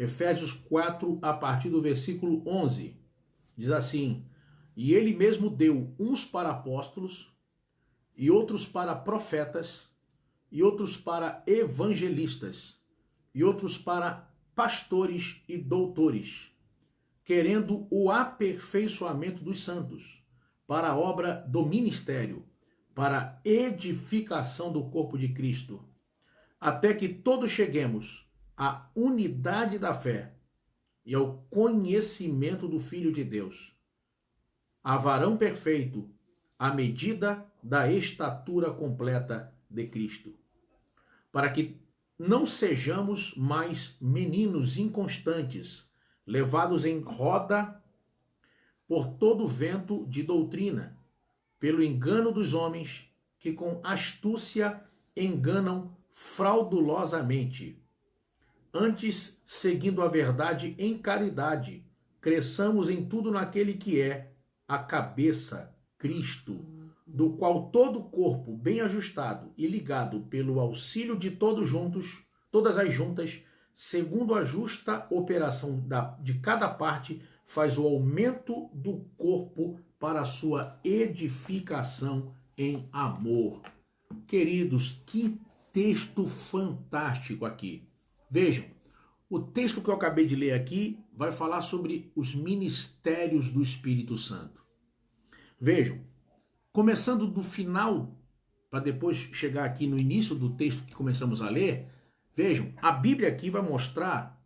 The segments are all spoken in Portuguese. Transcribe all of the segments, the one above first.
Efésios 4, a partir do versículo 11. Diz assim: e ele mesmo deu uns para apóstolos, e outros para profetas, e outros para evangelistas, e outros para pastores e doutores, querendo o aperfeiçoamento dos santos, para a obra do ministério, para a edificação do corpo de Cristo, até que todos cheguemos à unidade da fé e ao conhecimento do Filho de Deus, a varão perfeito, à medida da estatura completa de Cristo, para que não sejamos mais meninos inconstantes, levados em roda por todo vento de doutrina, pelo engano dos homens que com astúcia enganam fraudulosamente. Antes, seguindo a verdade em caridade, cresçamos em tudo naquele que é a cabeça, Cristo, do qual todo o corpo, bem ajustado e ligado pelo auxílio de todas as juntas, segundo a justa operação de cada parte, faz o aumento do corpo para a sua edificação em amor. Queridos, que texto fantástico aqui. Vejam, o texto que eu acabei de ler aqui vai falar sobre os ministérios do Espírito Santo. Vejam, começando do final, para depois chegar aqui no início do texto que começamos a ler, vejam, a Bíblia aqui vai mostrar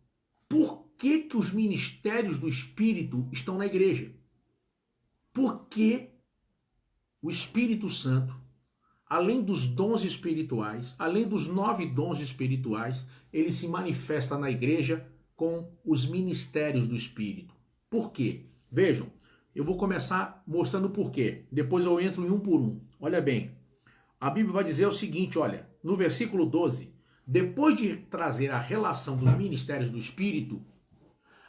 por que os ministérios do Espírito estão na igreja. Por que o Espírito Santo, além dos dons espirituais, além dos 9 dons espirituais, ele se manifesta na igreja com os ministérios do Espírito. Por quê? Vejam, eu vou começar mostrando por quê. Depois eu entro em um por um. Olha bem, a Bíblia vai dizer o seguinte, olha, no versículo 12, depois de trazer a relação dos ministérios do Espírito,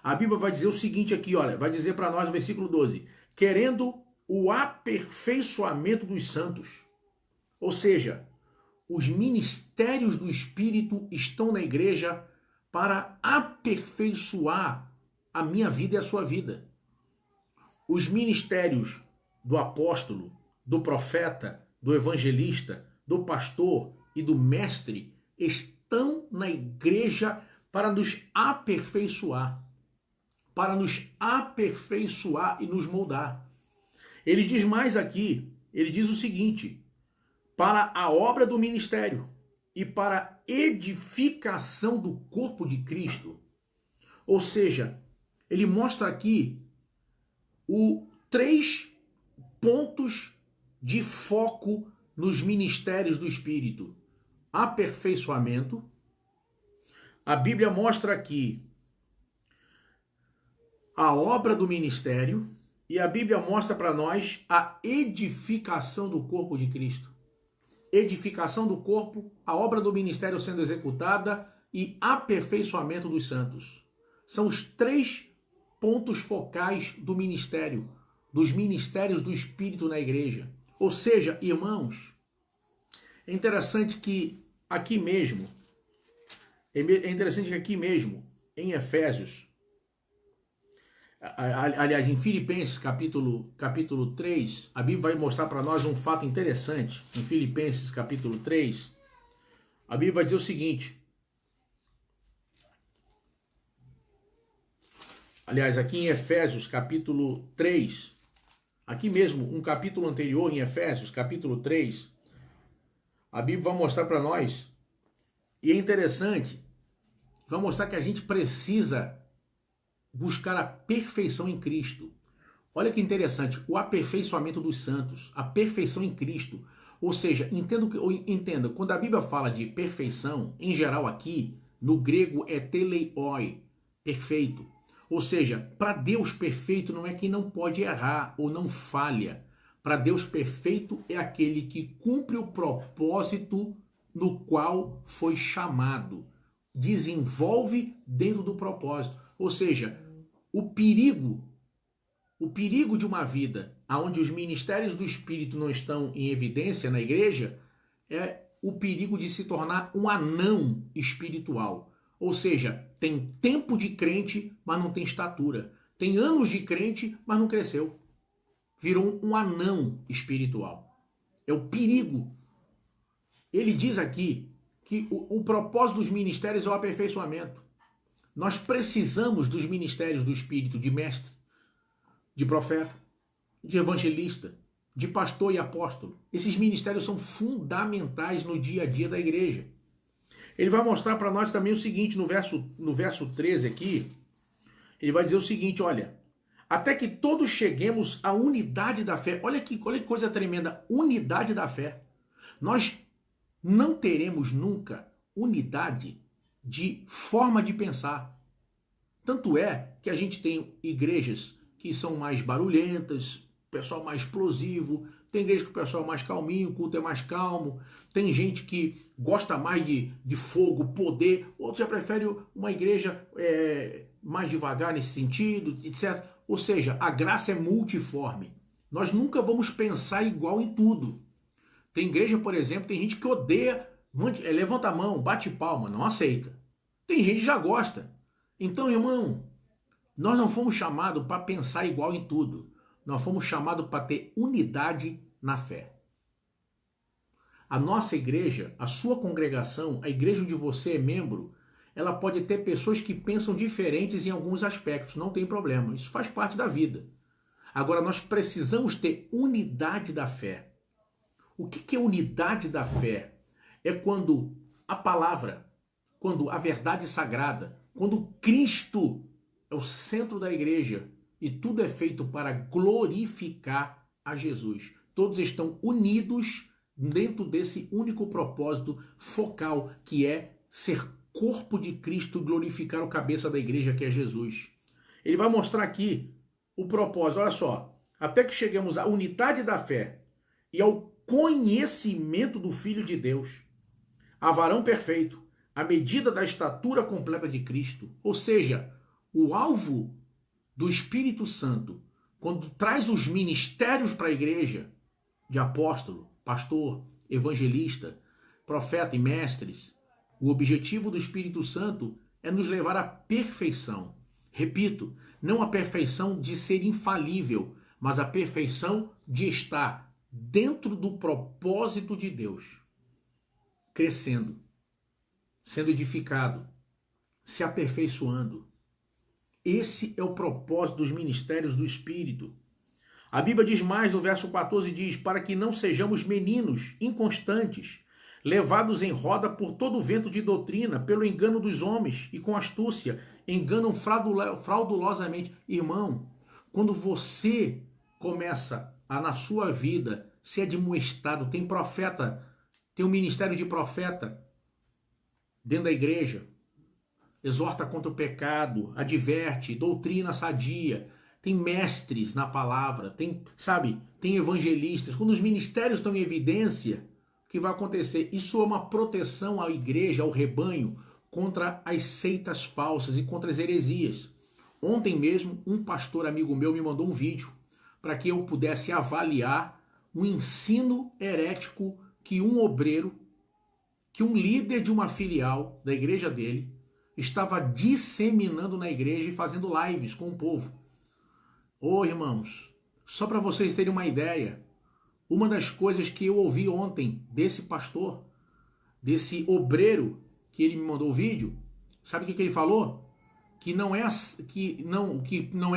a Bíblia vai dizer o seguinte aqui, olha, vai dizer para nós no versículo 12, querendo o aperfeiçoamento dos santos. Ou seja, os ministérios do Espírito estão na igreja para aperfeiçoar a minha vida e a sua vida. Os ministérios do apóstolo, do profeta, do evangelista, do pastor e do mestre estão na igreja para nos aperfeiçoar. Para nos aperfeiçoar e nos moldar. Ele diz mais aqui, ele diz o seguinte, para a obra do ministério e para a edificação do corpo de Cristo. Ou seja, ele mostra aqui 3 pontos de foco nos ministérios do Espírito. Aperfeiçoamento. A Bíblia mostra aqui a obra do ministério e a Bíblia mostra para nós a edificação do corpo de Cristo. Edificação do corpo, a obra do ministério sendo executada e aperfeiçoamento dos santos. São os 3 pontos focais do ministério, dos ministérios do Espírito na igreja. Ou seja, irmãos, é interessante que aqui mesmo, em Efésios, aliás, em Filipenses capítulo 3, a Bíblia vai mostrar para nós um fato interessante. Em Filipenses capítulo 3, a Bíblia vai dizer o seguinte. Aliás, aqui em Efésios capítulo 3, aqui mesmo, um capítulo anterior em Efésios capítulo 3, a Bíblia vai mostrar para nós, e é interessante, vai mostrar que a gente precisa buscar a perfeição em Cristo. Olha que interessante, o aperfeiçoamento dos santos, a perfeição em Cristo. Ou seja, entenda, quando a Bíblia fala de perfeição, em geral aqui, no grego é teleioi, perfeito. Ou seja, para Deus perfeito não é quem não pode errar ou não falha. Para Deus perfeito é aquele que cumpre o propósito no qual foi chamado. Desenvolve dentro do propósito. Ou seja, o perigo de uma vida onde os ministérios do Espírito não estão em evidência na igreja é o perigo de se tornar um anão espiritual. Ou seja, tem tempo de crente, mas não tem estatura. Tem anos de crente, mas não cresceu. Virou um anão espiritual. É o perigo. Ele diz aqui que o propósito dos ministérios é o aperfeiçoamento. Nós precisamos dos ministérios do Espírito, de mestre, de profeta, de evangelista, de pastor e apóstolo. Esses ministérios são fundamentais no dia a dia da igreja. Ele vai mostrar para nós também o seguinte, no verso 13 aqui, ele vai dizer o seguinte, olha, até que todos cheguemos à unidade da fé. Olha que coisa tremenda, unidade da fé. Nós não teremos nunca unidade de forma de pensar. Tanto é que a gente tem igrejas que são mais barulhentas, pessoal mais explosivo, tem igreja que o pessoal é mais calminho, o culto é mais calmo, tem gente que gosta mais de fogo, poder, outros já preferem uma igreja mais devagar nesse sentido, etc. Ou seja, a graça é multiforme. Nós nunca vamos pensar igual em tudo. Tem igreja, por exemplo, tem gente que odeia, levanta a mão, bate palma, não aceita. Tem gente que já gosta. Então, irmão, nós não fomos chamados para pensar igual em tudo. Nós fomos chamados para ter unidade na fé. A nossa igreja, a sua congregação, a igreja onde você é membro, ela pode ter pessoas que pensam diferentes em alguns aspectos, não tem problema, isso faz parte da vida. Agora, nós precisamos ter unidade da fé. O que é unidade da fé? É quando a palavra, quando a verdade sagrada, quando Cristo é o centro da igreja e tudo é feito para glorificar a Jesus. Todos estão unidos dentro desse único propósito focal, que é ser corpo de Cristo, glorificar o cabeça da igreja, que é Jesus. Ele vai mostrar aqui o propósito, olha só, até que cheguemos à unidade da fé e ao conhecimento do Filho de Deus, a varão perfeito, à medida da estatura completa de Cristo. Ou seja, o alvo do Espírito Santo, quando traz os ministérios para a igreja, de apóstolo, pastor, evangelista, profeta e mestres, o objetivo do Espírito Santo é nos levar à perfeição. Repito, não a perfeição de ser infalível, mas a perfeição de estar dentro do propósito de Deus, crescendo, sendo edificado, se aperfeiçoando. Esse é o propósito dos ministérios do Espírito. A Bíblia diz mais, no verso 14, diz, para que não sejamos meninos inconstantes, levados em roda por todo o vento de doutrina, pelo engano dos homens, e com astúcia, enganam fraudulosamente. Irmão, quando você começa a, na sua vida, ser admoestado, tem profeta, tem um ministério de profeta dentro da igreja, exorta contra o pecado, adverte, doutrina sadia, tem mestres na palavra, tem evangelistas. Quando os ministérios estão em evidência, o que vai acontecer? Isso é uma proteção à igreja, ao rebanho, contra as seitas falsas e contra as heresias. Ontem mesmo, um pastor amigo meu me mandou um vídeo para que eu pudesse avaliar um ensino herético que um obreiro, que um líder de uma filial da igreja dele, estava disseminando na igreja e fazendo lives com o povo. Ô irmãos, só para vocês terem uma ideia, uma das coisas que eu ouvi ontem desse pastor, desse obreiro que ele me mandou o vídeo, sabe o que ele falou? Que não é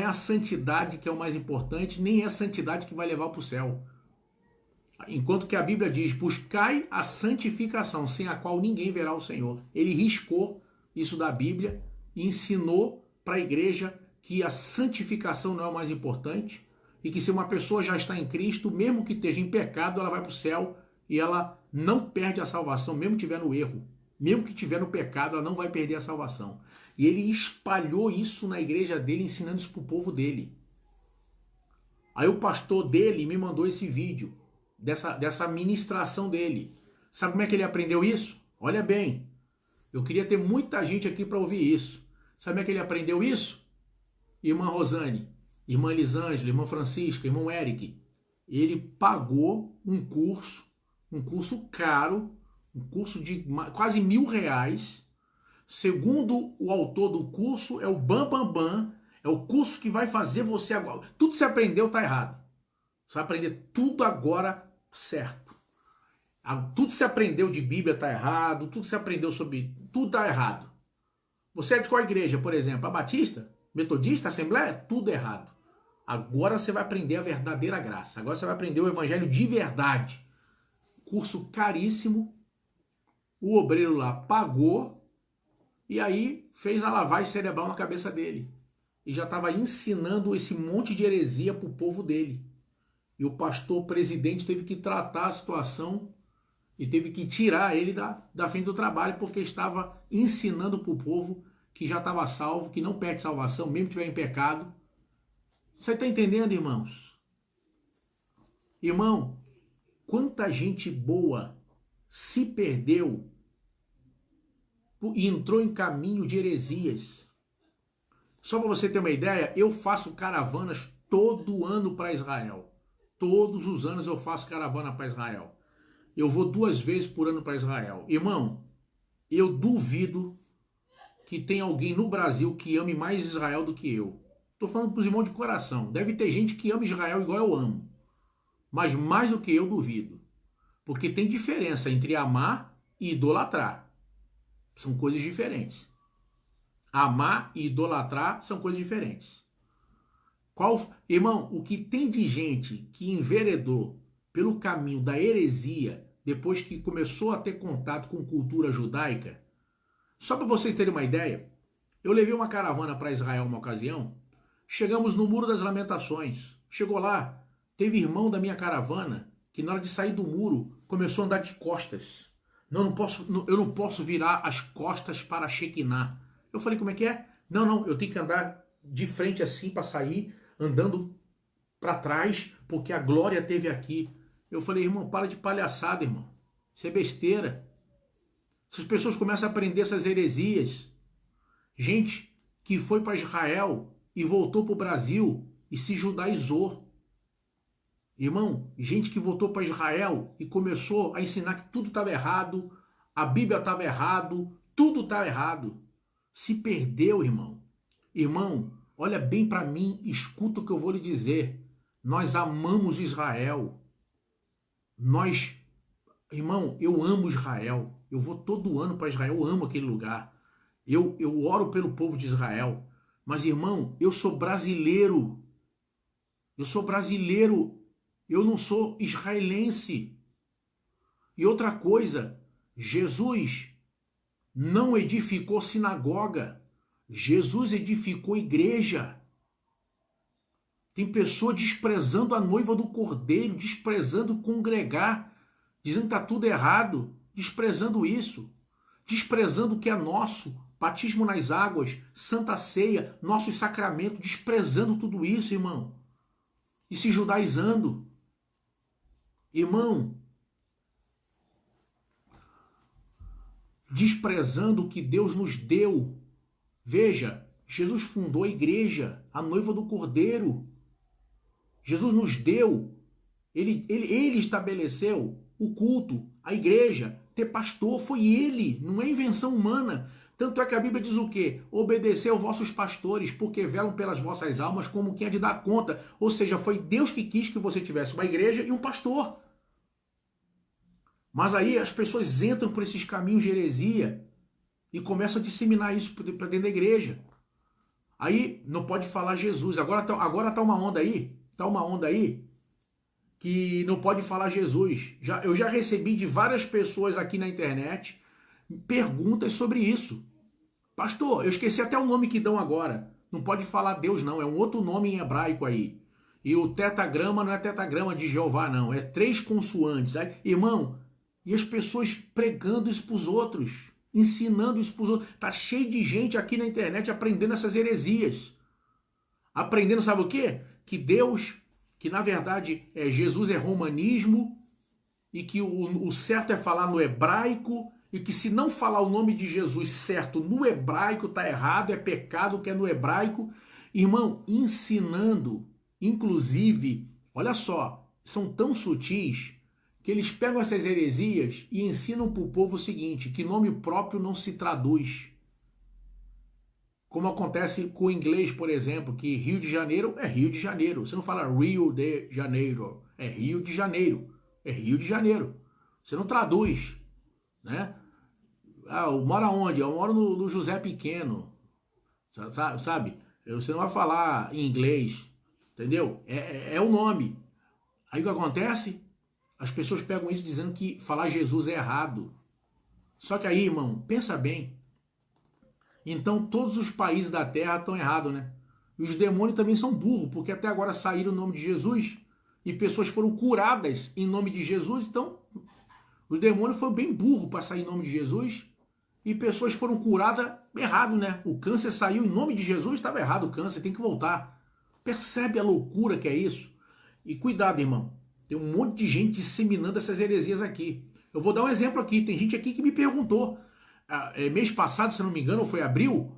a santidade que é o mais importante, nem é a santidade que vai levar para o céu. Enquanto que a Bíblia diz, buscai a santificação, sem a qual ninguém verá o Senhor. Ele riscou isso da Bíblia e ensinou para a igreja que a santificação não é o mais importante e que se uma pessoa já está em Cristo, mesmo que esteja em pecado, ela vai para o céu e ela não perde a salvação, mesmo que estiver no erro. Mesmo que estiver no pecado, ela não vai perder a salvação. E ele espalhou isso na igreja dele, ensinando isso para o povo dele. Aí o pastor dele me mandou esse vídeo dessa ministração dele. Sabe como é que ele aprendeu isso? Olha bem, eu queria ter muita gente aqui para ouvir isso. Sabe como é que ele aprendeu isso? Irmã Rosane, irmã Elisângela, irmã Francisca, irmão Eric. Ele pagou um curso caro, um curso de quase R$1.000, Segundo o autor do curso, é o bam. É o curso que vai fazer você agora. Tudo que você aprendeu tá errado. Você vai aprender tudo agora certo. Tudo que você aprendeu de Bíblia tá errado. Tudo que você aprendeu sobre... Tudo tá errado. Você é de qual igreja, por exemplo? A Batista? Metodista? Assembleia? Tudo errado. Agora você vai aprender a verdadeira graça. Agora você vai aprender o evangelho de verdade. Curso caríssimo. O obreiro lá pagou e aí fez a lavagem cerebral na cabeça dele. E já estava ensinando esse monte de heresia para o povo dele. E o pastor presidente teve que tratar a situação e teve que tirar ele da frente do trabalho, porque estava ensinando para o povo que já estava salvo, que não perde salvação, mesmo que estiver em pecado. Você está entendendo, irmãos? Irmão, quanta gente boa se perdeu e entrou em caminho de heresias. Só para você ter uma ideia, eu faço caravanas todo ano para Israel. Todos os anos eu faço caravana para Israel. Eu vou 2 vezes por ano para Israel. Irmão, eu duvido que tem alguém no Brasil que ame mais Israel do que eu. Estou falando para os irmãos de coração. Deve ter gente que ama Israel igual eu amo. Mas mais do que eu, duvido. Porque tem diferença entre amar e idolatrar. São coisas diferentes. Amar e idolatrar são coisas diferentes. Irmão, o que tem de gente que enveredou pelo caminho da heresia depois que começou a ter contato com cultura judaica? Só para vocês terem uma ideia, eu levei uma caravana para Israel uma ocasião, chegamos no Muro das Lamentações. Chegou lá, teve irmão da minha caravana que na hora de sair do muro começou a andar de costas. Eu não posso virar as costas para a Shekinah. Eu falei, como é que é? Não, eu tenho que andar de frente assim para sair, andando para trás, porque a glória teve aqui. Eu falei, irmão, para de palhaçada, irmão. Isso é besteira. Essas pessoas começam a aprender essas heresias. Gente que foi para Israel e voltou para o Brasil e se judaizou. Irmão, gente que voltou para Israel e começou a ensinar que tudo estava errado, a Bíblia estava errado, tudo estava errado. Se perdeu, irmão. Irmão, olha bem para mim, escuta o que eu vou lhe dizer. Nós amamos Israel. Irmão, eu amo Israel. Eu vou todo ano para Israel, eu amo aquele lugar. Eu oro pelo povo de Israel. Mas, irmão, eu sou brasileiro. Eu sou brasileiro. Eu não sou israelense. E outra coisa, Jesus não edificou sinagoga. Jesus edificou igreja. Tem pessoa desprezando a noiva do Cordeiro, desprezando congregar, dizendo que está tudo errado, desprezando isso, desprezando o que é nosso, batismo nas águas, Santa Ceia, nossos sacramentos, desprezando tudo isso, irmão. E se judaizando. Irmão, desprezando o que Deus nos deu. Veja, Jesus fundou a igreja, a noiva do Cordeiro. Jesus nos deu, ele estabeleceu o culto, a igreja, ter pastor, foi ele, não é invenção humana. Tanto é que a Bíblia diz o quê? Obedecer aos vossos pastores, porque velam pelas vossas almas como quem é de dar conta. Ou seja, foi Deus que quis que você tivesse uma igreja e um pastor. Mas aí as pessoas entram por esses caminhos de heresia e começam a disseminar isso para dentro da igreja. Aí não pode falar Jesus. Agora tá uma onda aí, que não pode falar Jesus. Eu já recebi de várias pessoas aqui na internet perguntas sobre isso. Pastor, eu esqueci até o nome que dão agora. Não pode falar Deus não, é um outro nome em hebraico aí. E o tetagrama não é tetagrama de Jeová não, é 3 consoantes. Aí, irmão, e as pessoas pregando isso para os outros, ensinando isso para os outros. Tá cheio de gente aqui na internet aprendendo essas heresias. Aprendendo, sabe o quê? Que Deus, que na verdade Jesus é romanismo, e que o certo é falar no hebraico, e que se não falar o nome de Jesus certo no hebraico, tá errado, é pecado que é no hebraico. Irmão, ensinando, inclusive, olha só, são tão sutis que eles pegam essas heresias e ensinam para o povo o seguinte, que nome próprio não se traduz. Como acontece com o inglês, por exemplo, que Rio de Janeiro é Rio de Janeiro. Você não fala Rio de Janeiro, é Rio de Janeiro. É Rio de Janeiro. Você não traduz, né? Ah, eu moro aonde? Eu moro no José Pequeno, sabe? Você não vai falar em inglês, entendeu? É o nome. Aí o que acontece? As pessoas pegam isso dizendo que falar Jesus é errado. Só que aí, irmão, pensa bem. Então todos os países da Terra estão errados, né? E os demônios também são burros, porque até agora saíram o nome de Jesus e pessoas foram curadas em nome de Jesus. Então, os demônios foram bem burros para sair em nome de Jesus e pessoas foram curadas errado, né? O câncer saiu em nome de Jesus, estava errado o câncer, tem que voltar. Percebe a loucura que é isso? E cuidado, irmão. Tem um monte de gente disseminando essas heresias aqui. Eu vou dar um exemplo aqui. Tem gente aqui que me perguntou. Mês passado, se não me engano, foi abril,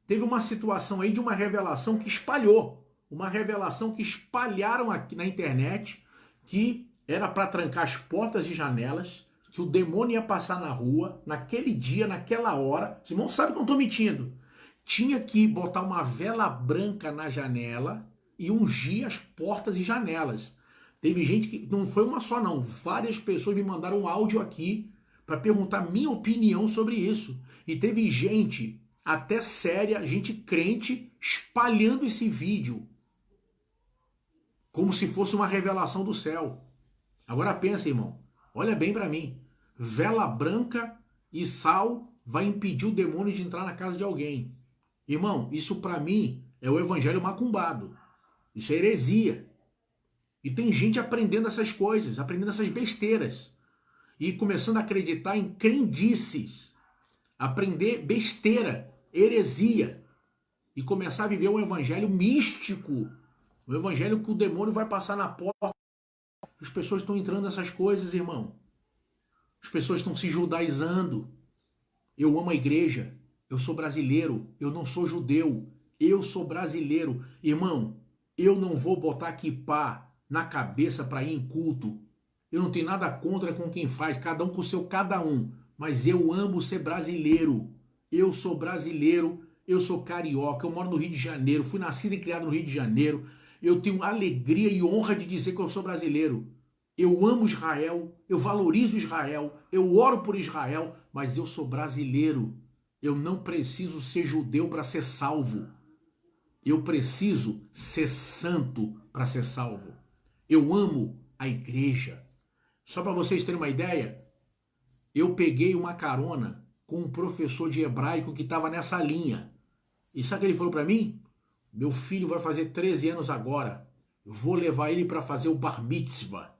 teve uma situação aí de uma revelação que espalhou. Uma revelação que espalharam aqui na internet, que era para trancar as portas e janelas, que o demônio ia passar na rua, naquele dia, naquela hora. Os irmãos sabem que eu não estou mentindo. Tinha que botar uma vela branca na janela e ungir as portas e janelas. Teve gente que, não foi uma só não, várias pessoas me mandaram um áudio aqui para perguntar minha opinião sobre isso. E teve gente até séria, gente crente, espalhando esse vídeo como se fosse uma revelação do céu. Agora pensa, irmão, olha bem para mim. Vela branca e sal vai impedir o demônio de entrar na casa de alguém. Irmão, isso para mim é o evangelho macumbado. Isso é heresia. E tem gente aprendendo essas coisas, aprendendo essas besteiras. E começando a acreditar em crendices. Aprender besteira, heresia. E começar a viver um evangelho místico. Um evangelho que o demônio vai passar na porta. As pessoas estão entrando nessas coisas, irmão. As pessoas estão se judaizando. Eu amo a igreja. Eu sou brasileiro. Eu não sou judeu. Eu sou brasileiro. Irmão, eu não vou botar kippá na cabeça para ir em culto. Eu não tenho nada contra com quem faz. Cada um com o seu cada um. Mas eu amo ser brasileiro. Eu sou brasileiro. Eu sou carioca. Eu moro no Rio de Janeiro. Fui nascido e criado no Rio de Janeiro. Eu tenho alegria e honra de dizer que eu sou brasileiro. Eu amo Israel, eu valorizo Israel, eu oro por Israel, mas eu sou brasileiro. Eu não preciso ser judeu para ser salvo. Eu preciso ser santo para ser salvo. Eu amo a igreja. Só para vocês terem uma ideia, eu peguei uma carona com um professor de hebraico que estava nessa linha. E sabe o que ele falou para mim? Meu filho vai fazer 13 anos agora. Eu vou levar ele para fazer o bar mitzvah.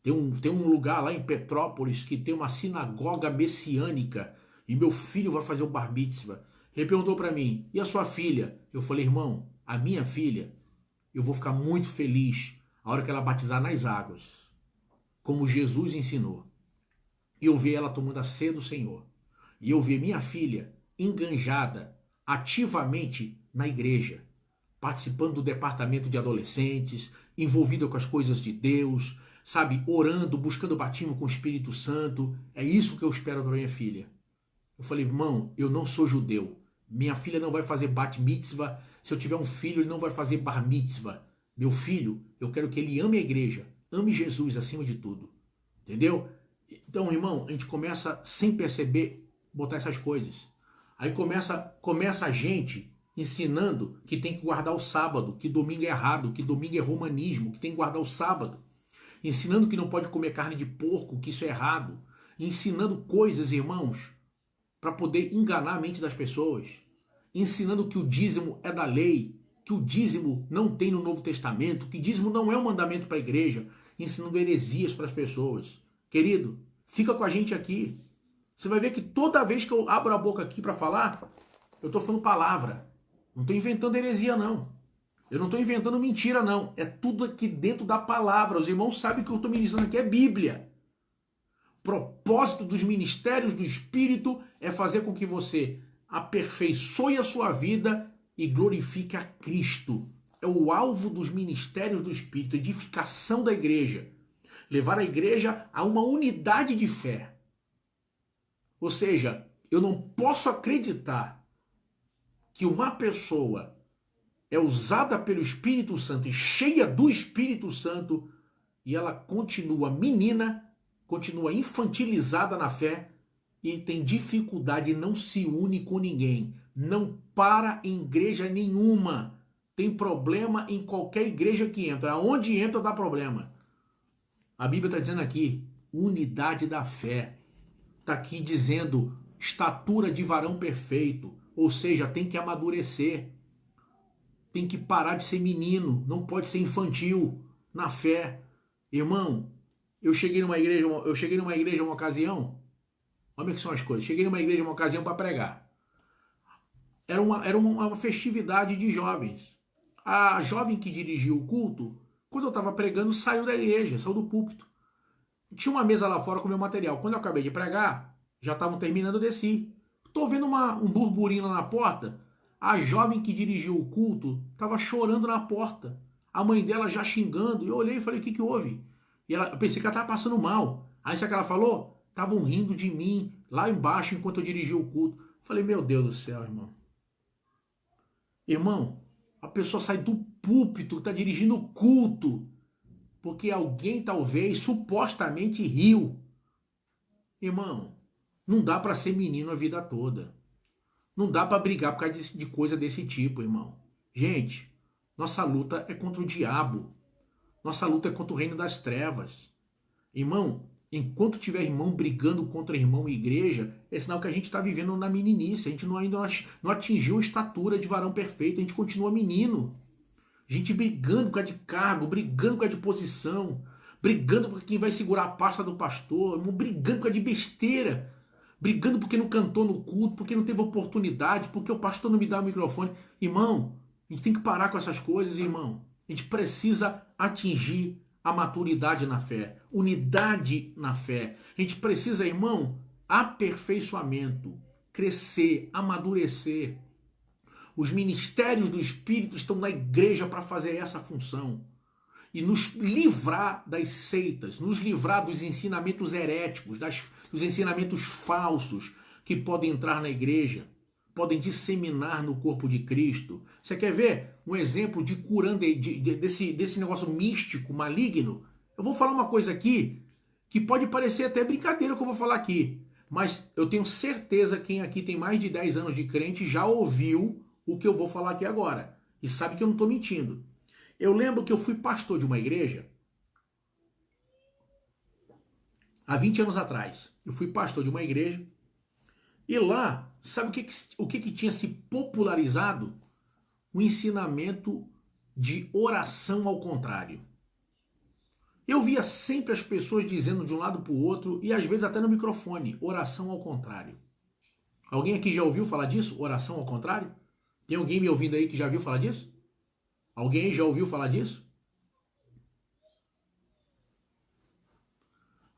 Tem um lugar lá em Petrópolis que tem uma sinagoga messiânica e meu filho vai fazer o bar mitzvah. Ele perguntou para mim, e a sua filha? Eu falei, irmão, a minha filha, eu vou ficar muito feliz a hora que ela batizar nas águas, como Jesus ensinou. E eu ver ela tomando a ceia do Senhor. E eu ver minha filha enganjada ativamente na igreja, participando do departamento de adolescentes, envolvida com as coisas de Deus, sabe, orando, buscando batismo com o Espírito Santo. É isso que eu espero para minha filha. Eu falei, irmão, eu não sou judeu. Minha filha não vai fazer bat mitzvah. Se eu tiver um filho, ele não vai fazer bar mitzvah. Meu filho, eu quero que ele ame a igreja, ame Jesus acima de tudo. Entendeu? Então, irmão, a gente começa sem perceber botar essas coisas. Aí começa a gente ensinando que tem que guardar o sábado, que domingo é errado, que domingo é romanismo, que tem que guardar o sábado. Ensinando que não pode comer carne de porco, que isso é errado. Ensinando coisas, irmãos, para poder enganar a mente das pessoas. Ensinando que o dízimo é da lei, que o dízimo não tem no Novo Testamento, que dízimo não é um mandamento para a igreja. Ensinando heresias para as pessoas. Querido, fica com a gente aqui. Você vai ver que toda vez que eu abro a boca aqui para falar, eu estou falando palavra. Não estou inventando heresia, não. Eu não estou inventando mentira, não. É tudo aqui dentro da palavra. Os irmãos sabem que eu estou ministrando aqui é Bíblia. O propósito dos ministérios do Espírito é fazer com que você aperfeiçoe a sua vida e glorifique a Cristo. É o alvo dos ministérios do Espírito, edificação da igreja. Levar a igreja a uma unidade de fé. Ou seja, eu não posso acreditar que uma pessoa é usada pelo Espírito Santo e cheia do Espírito Santo e ela continua menina, continua infantilizada na fé e tem dificuldade e não se une com ninguém, não para em igreja nenhuma, tem problema em qualquer igreja que entra, aonde entra dá problema. A Bíblia está dizendo aqui, unidade da fé, está aqui dizendo estatura de varão perfeito, ou seja, tem que amadurecer, tem que parar de ser menino, não pode ser infantil na fé. Irmão, eu cheguei numa igreja uma ocasião, olha como que são as coisas, cheguei numa igreja uma ocasião para pregar. Era uma festividade de jovens. A jovem que dirigiu o culto, quando eu estava pregando, saiu da igreja, saiu do púlpito. Tinha uma mesa lá fora com o meu material. Quando eu acabei de pregar, já estavam terminando, eu desci. Estou vendo um burburinho lá na porta. A jovem que dirigiu o culto estava chorando na porta. A mãe dela já xingando. Eu olhei e falei, o que houve? E eu pensei que ela estava passando mal. Aí sabe o que ela falou? Estavam rindo de mim lá embaixo enquanto eu dirigia o culto. Falei, meu Deus do céu, irmão. Irmão, a pessoa sai do púlpito, está dirigindo o culto, porque alguém talvez supostamente riu. Irmão, não dá para ser menino a vida toda. Não dá para brigar por causa de coisa desse tipo, irmão. Gente, nossa luta é contra o diabo. Nossa luta é contra o reino das trevas. Irmão, enquanto tiver irmão brigando contra irmão e igreja, é sinal que a gente está vivendo na meninice. A gente ainda não atingiu a estatura de varão perfeito. A gente continua menino. A gente brigando por causa de cargo, brigando por causa de posição, brigando por quem vai segurar a pasta do pastor, irmão, brigando por causa de besteira, brigando porque não cantou no culto, porque não teve oportunidade, porque o pastor não me dá o microfone. Irmão, a gente tem que parar com essas coisas, irmão. A gente precisa atingir a maturidade na fé, unidade na fé. A gente precisa, irmão, aperfeiçoamento, crescer, amadurecer. Os ministérios do Espírito estão na igreja para fazer essa função. E nos livrar das seitas, nos livrar dos ensinamentos heréticos, dos ensinamentos falsos que podem entrar na igreja, podem disseminar no corpo de Cristo. Você quer ver um exemplo de desse negócio místico, maligno? Eu vou falar uma coisa aqui que pode parecer até brincadeira que eu vou falar aqui, mas eu tenho certeza que quem aqui tem mais de 10 anos de crente já ouviu o que eu vou falar aqui agora. E sabe que eu não estou mentindo. Eu lembro que eu fui pastor de uma igreja há 20 anos atrás. Eu fui pastor de uma igreja e lá, sabe o que tinha se popularizado? O ensinamento de oração ao contrário. Eu via sempre as pessoas dizendo de um lado para o outro e às vezes até no microfone, oração ao contrário. Alguém aqui já ouviu falar disso? Oração ao contrário? Tem alguém me ouvindo aí que já viu falar disso? Alguém já ouviu falar disso?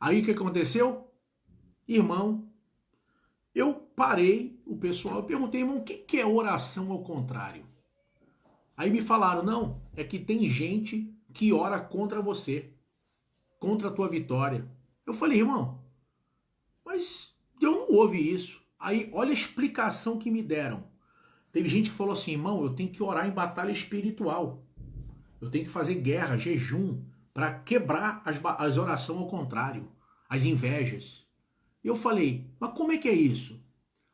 Aí o que aconteceu? Irmão, eu parei o pessoal, eu perguntei, irmão, o que é oração ao contrário? Aí me falaram, não, é que tem gente que ora contra você, contra a tua vitória. Eu falei, irmão, mas Deus não ouve isso. Aí olha a explicação que me deram. Teve gente que falou assim, irmão, eu tenho que orar em batalha espiritual. Eu tenho que fazer guerra, jejum, para quebrar as orações ao contrário, as invejas. E eu falei, mas como é que é isso?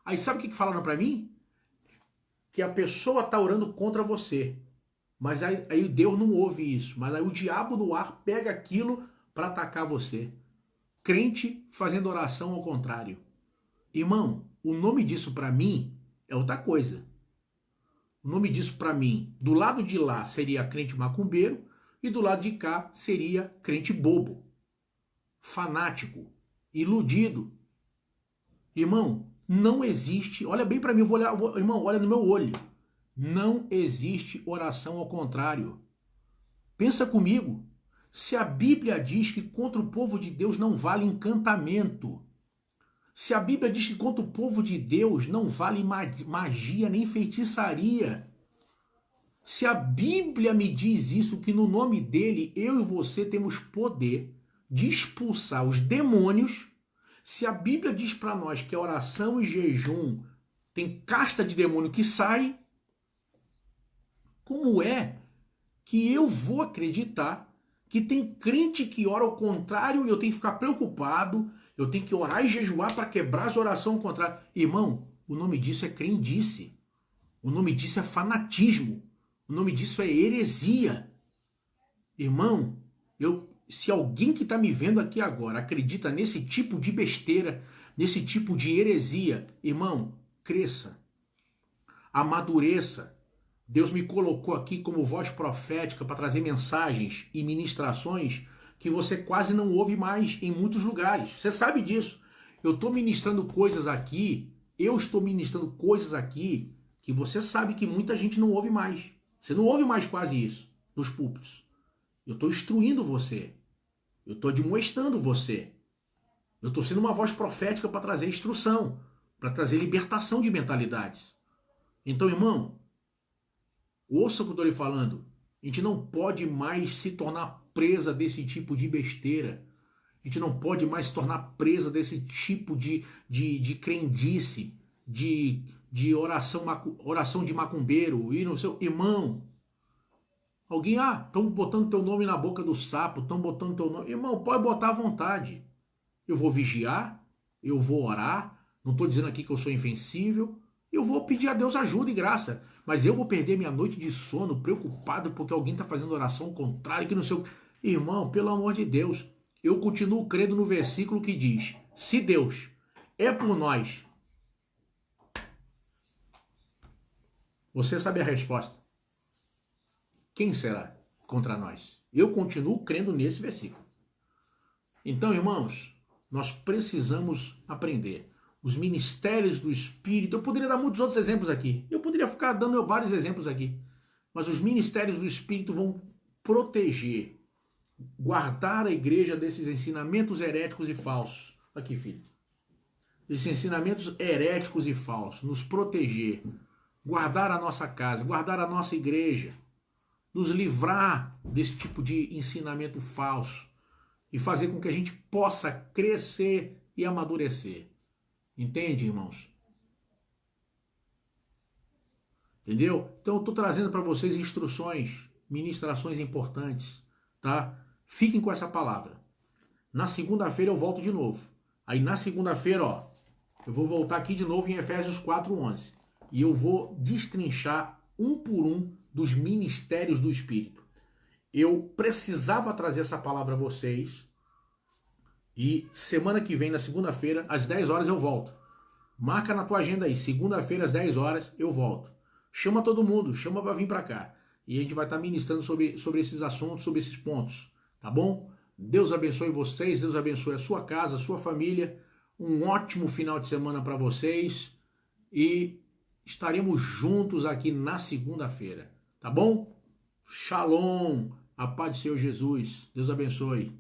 Aí sabe o que falaram para mim? Que a pessoa está orando contra você. Mas aí Deus não ouve isso. Mas aí o diabo no ar pega aquilo para atacar você. Crente fazendo oração ao contrário. Irmão, o nome disso para mim é outra coisa. O nome disso para mim, do lado de lá seria crente macumbeiro e do lado de cá seria crente bobo, fanático, iludido. Irmão, não existe, olha bem para mim, irmão, olha no meu olho. Não existe oração ao contrário. Pensa comigo, se a Bíblia diz que contra o povo de Deus não vale encantamento, se a Bíblia diz que contra o povo de Deus não vale magia nem feitiçaria, se a Bíblia me diz isso, que no nome dele eu e você temos poder de expulsar os demônios, Se a Bíblia diz para nós que a oração e jejum tem casta de demônio que sai, como é que eu vou acreditar que tem crente que ora ao contrário e eu tenho que ficar preocupado, eu tenho que orar e jejuar para quebrar as orações ao contrário? Irmão, o nome disso é crendice. O nome disso é fanatismo. O nome disso é heresia. Irmão, se alguém que está me vendo aqui agora acredita nesse tipo de besteira, nesse tipo de heresia, irmão, cresça, amadureça. Deus me colocou aqui como voz profética para trazer mensagens e ministrações que você quase não ouve mais em muitos lugares. Você sabe disso. Eu estou ministrando coisas aqui, que você sabe que muita gente não ouve mais. Você não ouve mais quase isso nos púlpitos. Eu estou instruindo você. Eu estou admoestando você. Eu estou sendo uma voz profética para trazer instrução, para trazer libertação de mentalidades. Então, irmão, ouça o que eu estou lhe falando. A gente não pode mais se tornar presa desse tipo de besteira. A gente não pode mais se tornar presa desse tipo de crendice, de oração de macumbeiro. E no seu irmão, alguém, estão botando teu nome na boca do sapo, estão botando teu nome. Irmão, pode botar à vontade. Eu vou vigiar, eu vou orar, não estou dizendo aqui que eu sou invencível, eu vou pedir a Deus ajuda e graça, mas eu vou perder minha noite de sono preocupado porque alguém está fazendo oração contrária, que não sei o... Irmão, pelo amor de Deus, eu continuo crendo no versículo que diz, se Deus é por nós, você sabe a resposta. Quem será contra nós? Eu continuo crendo nesse versículo. Então, irmãos, nós precisamos aprender. Os ministérios do Espírito, eu poderia dar muitos outros exemplos aqui. Eu poderia ficar dando vários exemplos aqui. Mas os ministérios do Espírito vão proteger, guardar a igreja desses ensinamentos heréticos e falsos. Aqui, filho. Esses ensinamentos heréticos e falsos. Nos proteger. Guardar a nossa casa, guardar a nossa igreja. Nos livrar desse tipo de ensinamento falso. E fazer com que a gente possa crescer e amadurecer. Entende, irmãos? Entendeu? Então eu estou trazendo para vocês instruções, ministrações importantes, tá? Fiquem com essa palavra. Na segunda-feira eu volto de novo. Aí na segunda-feira, eu vou voltar aqui de novo em Efésios 4:11. E eu vou destrinchar um por um dos ministérios do Espírito. Eu precisava trazer essa palavra a vocês. E semana que vem, na segunda-feira, às 10 horas eu volto. Marca na tua agenda aí, segunda-feira às 10 horas eu volto. Chama todo mundo, chama para vir para cá. E a gente vai estar ministrando sobre esses assuntos, sobre esses pontos. Tá bom? Deus abençoe vocês, Deus abençoe a sua casa, a sua família. Um ótimo final de semana para vocês. E estaremos juntos aqui na segunda-feira. Tá bom? Shalom. A paz do Senhor Jesus. Deus abençoe.